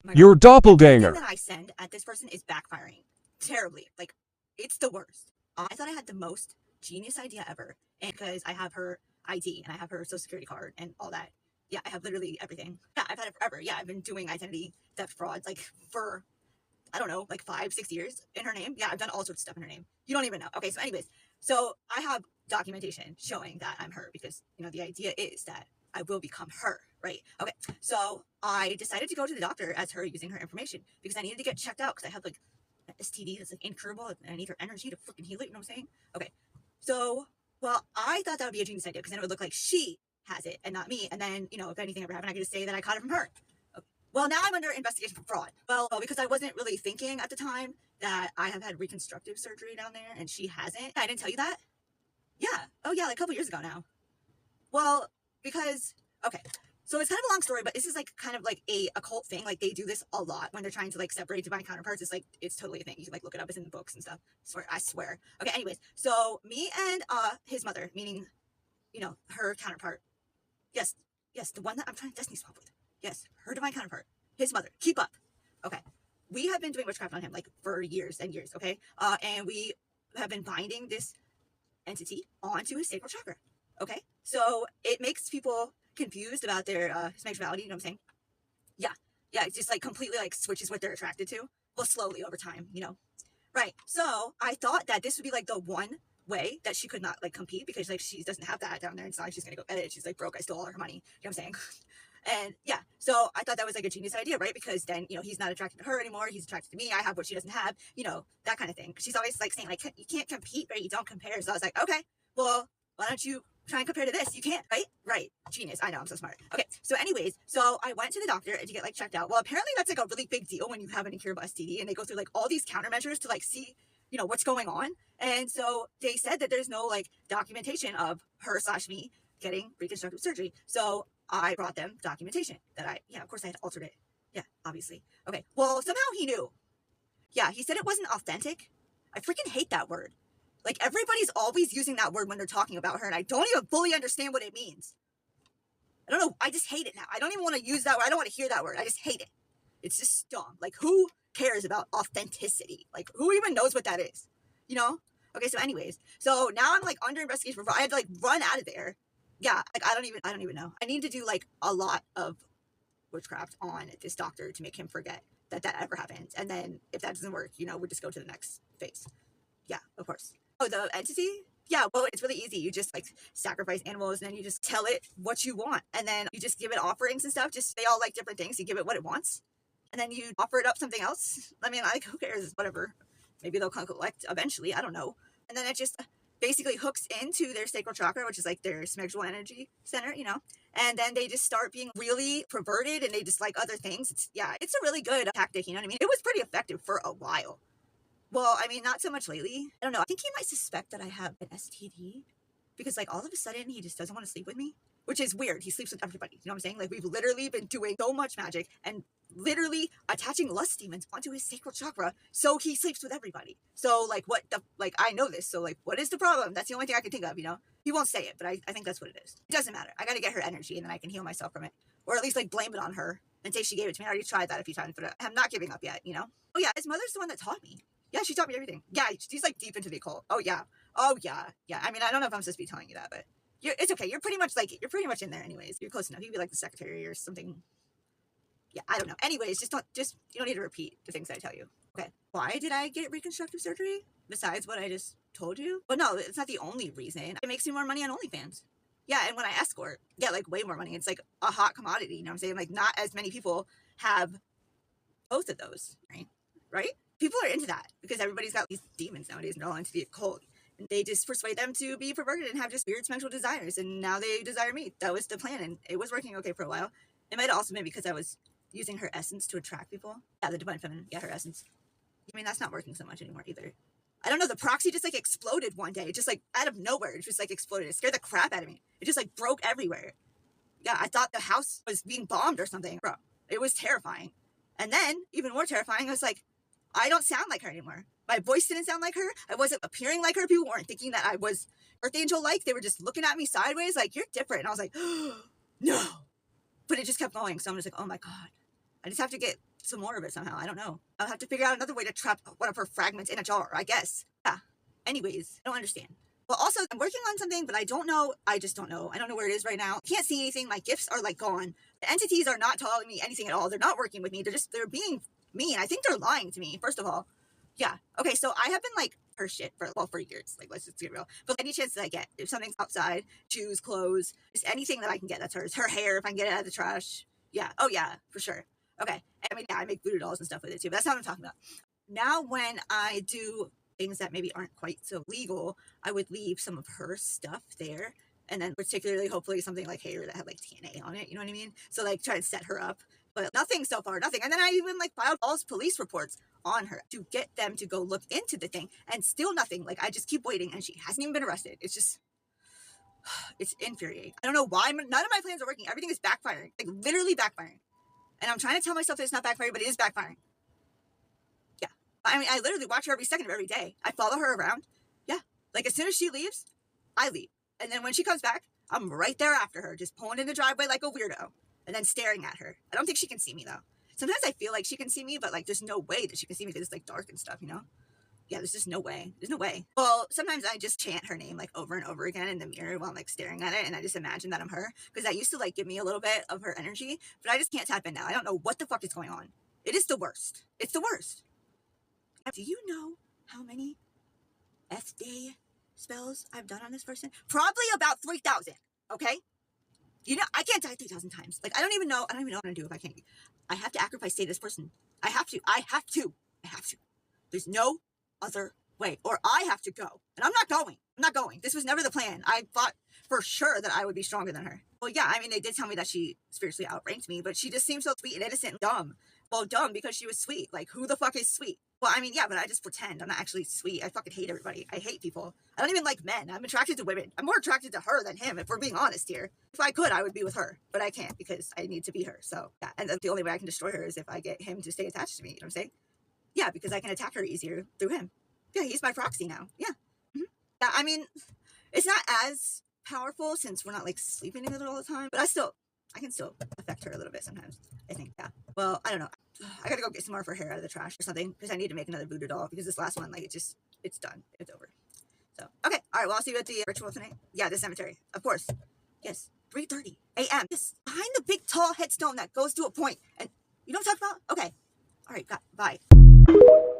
my Your God. doppelganger. Everything that I send at this person is backfiring terribly. Like, it's the worst. I thought I had the most genius idea ever. And because I have her ID and I have her social security card and all that. Yeah, I have literally everything. Yeah, I've had it forever. Yeah, I've been doing identity theft frauds like for, I don't know, like 5-6 years in her name. Yeah, I've done all sorts of stuff in her name. You don't even know. Okay, so anyways, so I have documentation showing that I'm her because, the idea is that I will become her, right? Okay, so I decided to go to the doctor as her using her information because I needed to get checked out because I have like an STD that's like incurable and I need her energy to freaking heal it. You know what I'm saying? Okay, so, well, I thought that would be a genius idea because then it would look like she has it and not me. And then, if anything ever happened, I could just say that I caught it from her. Okay. Well, now I'm under investigation for fraud. Well, because I wasn't really thinking at the time that I have had reconstructive surgery down there and she hasn't. I didn't tell you that? Yeah. Oh, yeah, like a couple years ago now. Well, because, okay. So it's kind of a long story, but this is like kind of like a occult thing. Like they do this a lot when they're trying to like separate divine counterparts. It's like, it's totally a thing. You can like look it up. It's in the books and stuff. I swear. Okay. Anyways, so me and his mother, meaning, her counterpart. Yes. Yes. The one that I'm trying to destiny swap with. Yes. Her divine counterpart. His mother. Keep up. Okay. We have been doing witchcraft on him like for years and years. Okay. And we have been binding this entity onto his sacral chakra. Okay. So it makes people confused about their sexuality. You know what I'm saying? Yeah. Yeah. It's just like completely like switches what they're attracted to. Well, slowly over time, Right. So I thought that this would be like the one way that she could not like compete because like she doesn't have that down there. It's not like she's gonna go edit. She's like broke. I stole all her money. You know what I'm saying? And yeah, so I thought that was like a genius idea, right? Because then, he's not attracted to her anymore. He's attracted to me. I have what she doesn't have, that kind of thing. She's always like saying like, you can't compete, right? You don't compare. So I was like, okay, well, why don't you try and compare to this? You can't, right? Right. Genius. I know. I'm so smart. Okay. So anyways, so I went to the doctor to get like checked out. Well, apparently that's like a really big deal when you have an incurable STD and they go through like all these countermeasures to like see, what's going on. And so they said that there's no like documentation of her/me getting reconstructive surgery. So I brought them documentation that of course I had altered it. Yeah, obviously. Okay. Well, somehow he knew. Yeah, he said it wasn't authentic. I freaking hate that word. Like everybody's always using that word when they're talking about her and I don't even fully understand what it means. I don't know. I just hate it now. I don't even want to use that word. I don't want to hear that word. I just hate it. It's just dumb. Like who cares about authenticity? Like who even knows what that is? Okay, so anyways. So now I'm like under investigation for I had to like run out of there. Yeah, like I don't even know. I need to do like a lot of witchcraft on this doctor to make him forget that ever happened. And then if that doesn't work, we just go to the next phase. Yeah, of course. Oh, the entity? Yeah, well, it's really easy. You just like sacrifice animals and then you just tell it what you want. And then you just give it offerings and stuff. Just they all like different things. You give it what it wants. And then you offer it up something else. I mean, like who cares? Whatever. Maybe they'll collect eventually. I don't know. And then it just basically hooks into their sacral chakra, which is like their sexual energy center, and then they just start being really perverted and they just like other things. It's a really good tactic, you know what I mean? It was pretty effective for a while. Well, I mean, not so much lately. I don't know. I think he might suspect that I have an STD because like all of a sudden he just doesn't want to sleep with me, which is weird. He sleeps with everybody. You know what I'm saying? Like we've literally been doing so much magic and literally attaching lust demons onto his sacral chakra. So he sleeps with everybody. So like I know this. So like, what is the problem? That's the only thing I can think of, He won't say it, but I think that's what it is. It doesn't matter. I got to get her energy and then I can heal myself from it. Or at least like blame it on her and say she gave it to me. I already tried that a few times, but I'm not giving up yet, Oh yeah, his mother's the one that taught me. Yeah, she taught me everything. Yeah, she's like deep into the occult. Oh yeah. Yeah. I mean, I don't know if I'm supposed to be telling you that, but it's okay. You're pretty much in there anyways. You're close enough. You'd be like the secretary or something. Yeah, I don't know. Anyways, you don't need to repeat the things I tell you. Okay. Why did I get reconstructive surgery? Besides what I just told you? But no, it's not the only reason. It makes me more money on OnlyFans. Yeah, and when I escort, get like way more money. It's like a hot commodity. You know what I'm saying? Like not as many people have both of those, right? Right? People are into that because everybody's got these demons nowadays and they're all into the occult. And they just persuade them to be perverted and have just weird sexual desires. And now they desire me. That was the plan. And it was working okay for a while. It might have also been because I was using her essence to attract people. Yeah, the divine feminine. Yeah, her essence. I mean, that's not working so much anymore either. I don't know. The proxy just like exploded one day. Just like out of nowhere. It just like exploded. It scared the crap out of me. It just like broke everywhere. Yeah, I thought the house was being bombed or something. Bro, it was terrifying. And then, even more terrifying, I was like, I don't sound like her anymore. My voice didn't sound like her. I wasn't appearing like her. People weren't thinking that I was Earth Angel-like. They were just looking at me sideways like, you're different. And I was like, no. But it just kept going. So I'm just like, oh my God. I just have to get some more of it somehow. I don't know. I'll have to figure out another way to trap one of her fragments in a jar, I guess. Yeah. Anyways, I don't understand. Well, also, I'm working on something, but I don't know. I just don't know. I don't know where it is right now. I can't see anything. My gifts are like gone. The entities are not telling me anything at all. They're not working with me. They're being mean. I think they're lying to me, first of all. Yeah. Okay, so I have been like her shit for years. Like, let's just get real. But any chance that I get, if something's outside, shoes, clothes, just anything that I can get, that's hers. Her hair, if I can get it out of the trash. Yeah. Oh, yeah, for sure. Okay. I mean, yeah, I make voodoo dolls and stuff with it too, but that's not what I'm talking about. Now, when I do things that maybe aren't quite so legal, I would leave some of her stuff there. And then particularly, hopefully, something like hair that had like TNA on it. You know what I mean? So like try and set her up. But nothing so far, nothing. And then I even like filed false police reports on her to get them to go look into the thing, and still nothing. Like I just keep waiting, and she hasn't even been arrested. It's just, it's infuriating. I don't know why none of my plans are working. Everything is backfiring, like literally backfiring. And I'm trying to tell myself that it's not backfiring, but it is backfiring. Yeah. I mean, I literally watch her every second of every day. I follow her around. Yeah. Like as soon as she leaves, I leave. And then when she comes back, I'm right there after her, just pulling in the driveway like a weirdo and then staring at her. I don't think she can see me though. Sometimes I feel like she can see me, but like there's no way that she can see me because it's like dark and stuff, you know? Yeah, there's just no way. There's no way. Well, sometimes I just chant her name like over and over again in the mirror while I'm like staring at it, and I just imagine that I'm her, because that used to like give me a little bit of her energy, but I just can't tap in now. I don't know what the fuck is going on. It is the worst. It's the worst. Do you know how many F-Day spells I've done on this person? Probably about 3,000, okay? You know, I can't die 3,000 times. Like, I don't even know what I'm going to do if I can't. I have to sacrifice this person. I have to. There's no other way, or I have to go, and I'm not going. This was never the plan. I thought for sure that I would be stronger than her. Well, yeah, I mean, they did tell me that she spiritually outranked me, but she just seems so sweet and innocent and dumb. Well, dumb because she was sweet. Like, who the fuck is sweet? Well, I mean, yeah, but I just pretend. I'm not actually sweet. I fucking hate everybody. I hate people. I don't even like men. I'm attracted to women. I'm more attracted to her than him, if we're being honest here. If I could, I would be with her, but I can't because I need to be her. So, yeah, and the only way I can destroy her is if I get him to stay attached to me. You know what I'm saying? Yeah, because I can attack her easier through him. Yeah, he's my proxy now. Yeah. Mm-hmm. Yeah, I mean, it's not as powerful since we're not like sleeping together all the time, but I can still affect her a little bit sometimes, I think. Yeah. Well, I don't know. I gotta go get some more of her hair out of the trash or something, because I need to make another voodoo doll, because this last one, like, it's done. It's over. So, okay. All right. Well, I'll see you at the ritual tonight. Yeah, the cemetery. Of course. Yes. 3:30 a.m. Yes. Behind the big, tall headstone that goes to a point. And you know what I'm talking about? Okay. All right. Bye.